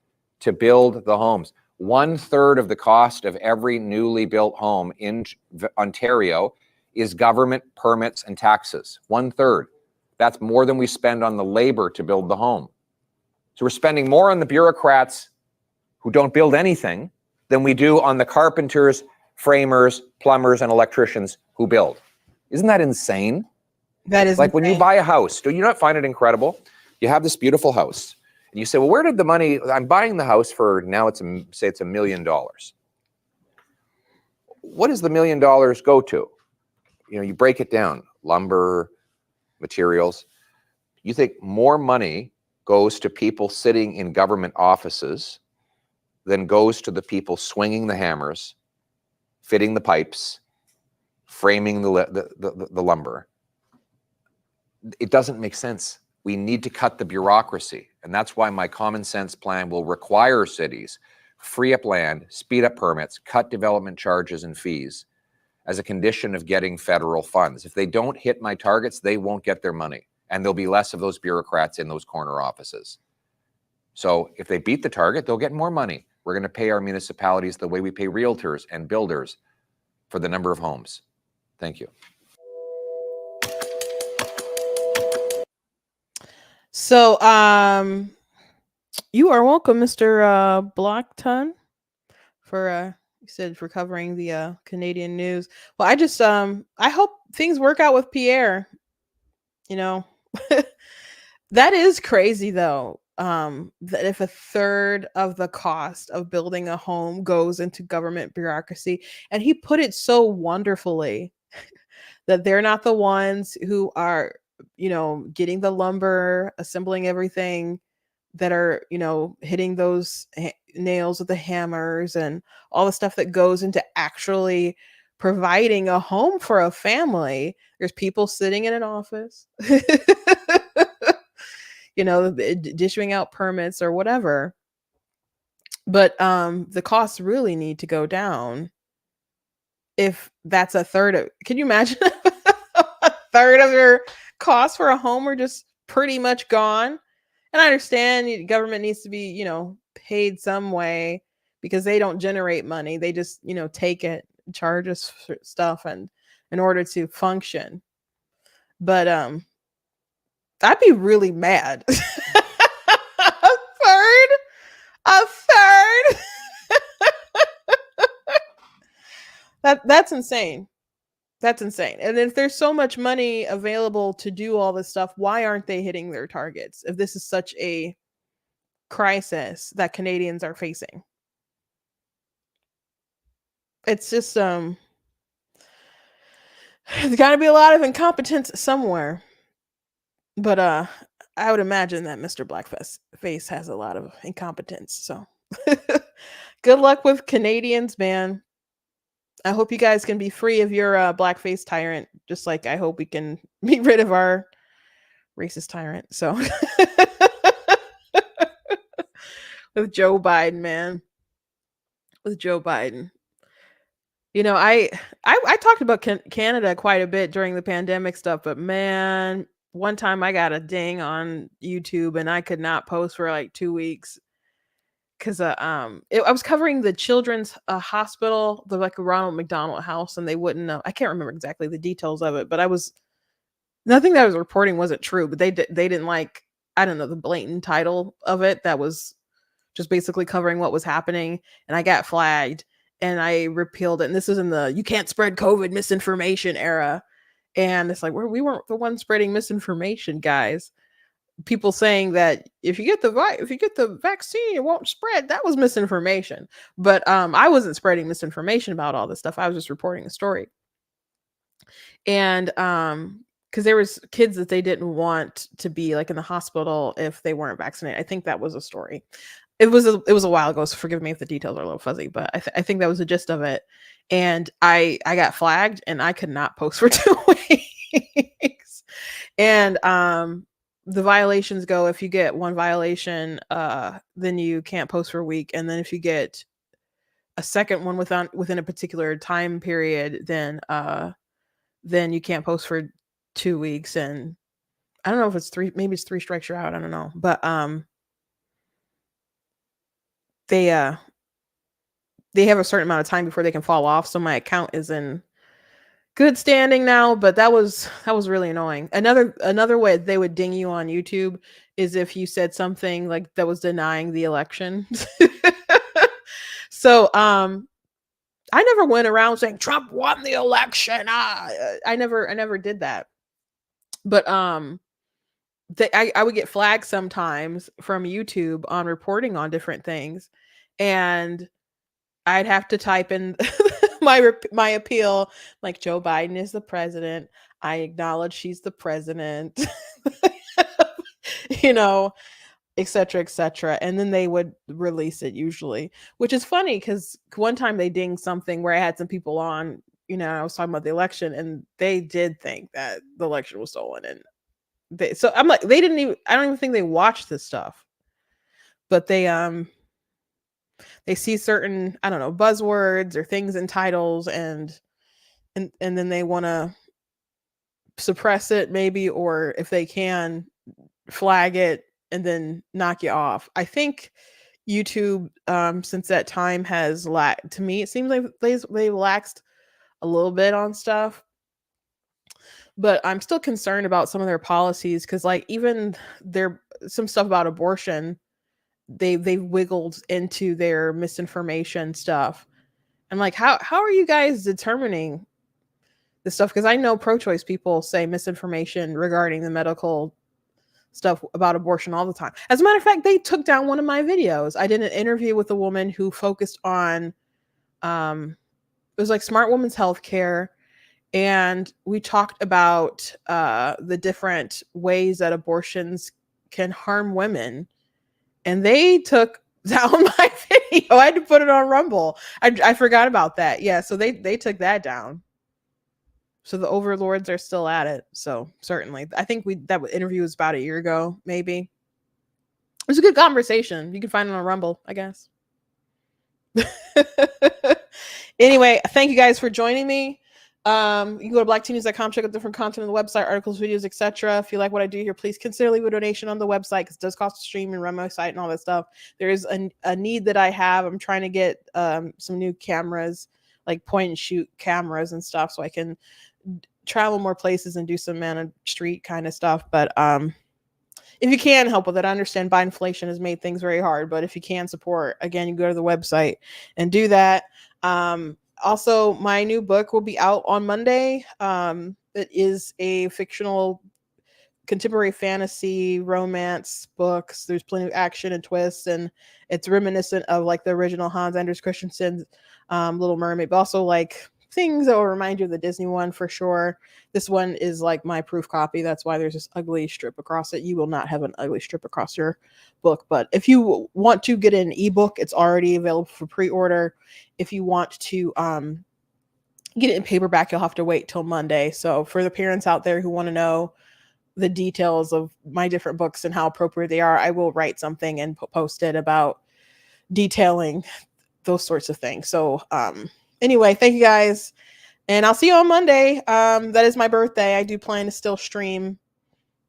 to build the homes. 1/3 of the cost of every newly built home in Ontario is government permits and taxes. 1/3. That's more than we spend on the labor to build the home. So we're spending more on the bureaucrats who don't build anything than we do on the carpenters, framers, plumbers, and electricians who build. Isn't that insane? That is like when you insane. buy a house, do you not find it incredible? You have this beautiful house and you say, well, where did the money, I'm buying the house for now, say it's $1 million. What does the $1 million go to? You know, you break it down, lumber, materials. You think more money goes to people sitting in government offices than goes to the people swinging the hammers, fitting the pipes, framing the lumber. It doesn't make sense. We need to cut the bureaucracy. And that's why my common sense plan will require cities free up land, speed up permits, cut development charges and fees as a condition of getting federal funds. If they don't hit my targets, they won't get their money. And there'll be less of those bureaucrats in those corner offices. So if they beat the target, they'll get more money. We're going to pay our municipalities the way we pay realtors and builders for the number of homes. Thank you. So, you are welcome, Mr. Blockton, for you said for covering the Canadian news. Well, I just I hope things work out with Pierre. You know, that is crazy though. That if 1/3 of the cost of building a home goes into government bureaucracy, and he put it so wonderfully that they're not the ones who are, you know, getting the lumber, assembling everything, that are, you know, hitting those nails with the hammers and all the stuff that goes into actually providing a home for a family. There's people sitting in an office, you know, dishing out permits or whatever. But the costs really need to go down if that's 1/3 of, can you imagine 1/3 of your costs for a home are just pretty much gone? And I understand government needs to be, you know, paid some way because they don't generate money. They just, you know, take it, charge us for stuff and in order to function. But I'd be really mad. A third. That's insane. That's insane. And if there's so much money available to do all this stuff, why aren't they hitting their targets if this is such a crisis that Canadians are facing? It's just there's got to be a lot of incompetence somewhere. But I would imagine that Mr. Blackface has a lot of incompetence. So good luck with Canadians, man. I hope you guys can be free of your blackface tyrant, just like I hope we can be rid of our racist tyrant. So with Joe Biden, man. With Joe Biden. You know, I talked about Canada quite a bit during the pandemic stuff, but man, one time I got a ding on YouTube and I could not post for like 2 weeks because I was covering the children's hospital, the like Ronald McDonald House, and they wouldn't know. I can't remember exactly the details of it, but nothing that I was reporting wasn't true. But they didn't like, I don't know, the blatant title of it that was just basically covering what was happening, and I got flagged and I repealed it. And this is in the you can't spread COVID misinformation era, and it's like we weren't the ones spreading misinformation, guys. People saying that if you get the vaccine, it won't spread. That was misinformation. But I wasn't spreading misinformation about all this stuff. I was just reporting a story. And because there was kids that they didn't want to be like in the hospital if they weren't vaccinated. I think that was a story. It was a while ago, so forgive me if the details are a little fuzzy, but I think that was the gist of it. And I got flagged and I could not post for 2 weeks. And the violations go, if you get one violation, then you can't post for a week. And then if you get a second one within a particular time period, then you can't post for 2 weeks. And I don't know if it's maybe it's 3 strikes you're out. I don't know. But they have a certain amount of time before they can fall off. So my account is in good standing now, but that was really annoying. Another way they would ding you on YouTube is if you said something like that was denying the election. So I never went around saying Trump won the election. I never did that. But I would get flagged sometimes from YouTube on reporting on different things, and I'd have to type in my appeal, like Joe Biden is the president. I acknowledge she's the president, you know, et cetera, and then they would release it usually, which is funny because one time they dinged something where I had some people on, you know, I was talking about the election, and they did think that the election was stolen, and so I'm like, I don't even think they watched this stuff, but they see certain, I don't know, buzzwords or things in titles, and then they want to suppress it maybe, or if they can flag it and then knock you off. I think YouTube since that time has to me it seems like they laxed a little bit on stuff, but I'm still concerned about some of their policies, because like even some stuff about abortion they wiggled into their misinformation stuff. And like how are you guys determining this stuff? Because I know pro-choice people say misinformation regarding the medical stuff about abortion all the time. As a matter of fact, they took down one of my videos. I did an interview with a woman who focused on it was like smart women's healthcare, and we talked about the different ways that abortions can harm women, and they took down my video. I had to put it on Rumble. I forgot about that. Yeah, so they took that down. So the overlords are still at it. So certainly, I think that interview was about a year ago, maybe. It was a good conversation. You can find it on Rumble, I guess. Anyway, thank you guys for joining me. You can go to blacktnews.com, check out different content on the website, articles, videos, etc. If you like what I do here, please consider leaving a donation on the website, because it does cost to stream and run my site and all that stuff. There is a need that I have. I'm trying to get some new cameras, like point and shoot cameras and stuff, so I can travel more places and do some man on street kind of stuff. But if you can help with it, I understand Biden inflation has made things very hard, but if you can support, again, you go to the website and do that. Also, my new book will be out on Monday. It is a fictional contemporary fantasy romance books. There's plenty of action and twists, and it's reminiscent of like the original Hans Anders Christensen's Little Mermaid, but also like things that will remind you of the Disney one for sure. This one is like my proof copy. That's why there's this ugly strip across it. You will not have an ugly strip across your book. But if you want to get an ebook, it's already available for pre-order. If you want to get it in paperback, you'll have to wait till Monday. So for the parents out there who want to know the details of my different books and how appropriate they are, I will write something and post it about detailing those sorts of things. So anyway, thank you guys, and I'll see you on Monday. That is my birthday. I do plan to still stream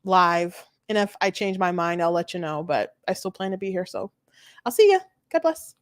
live, and if I change my mind, I'll let you know, but I still plan to be here. So I'll see you. God bless.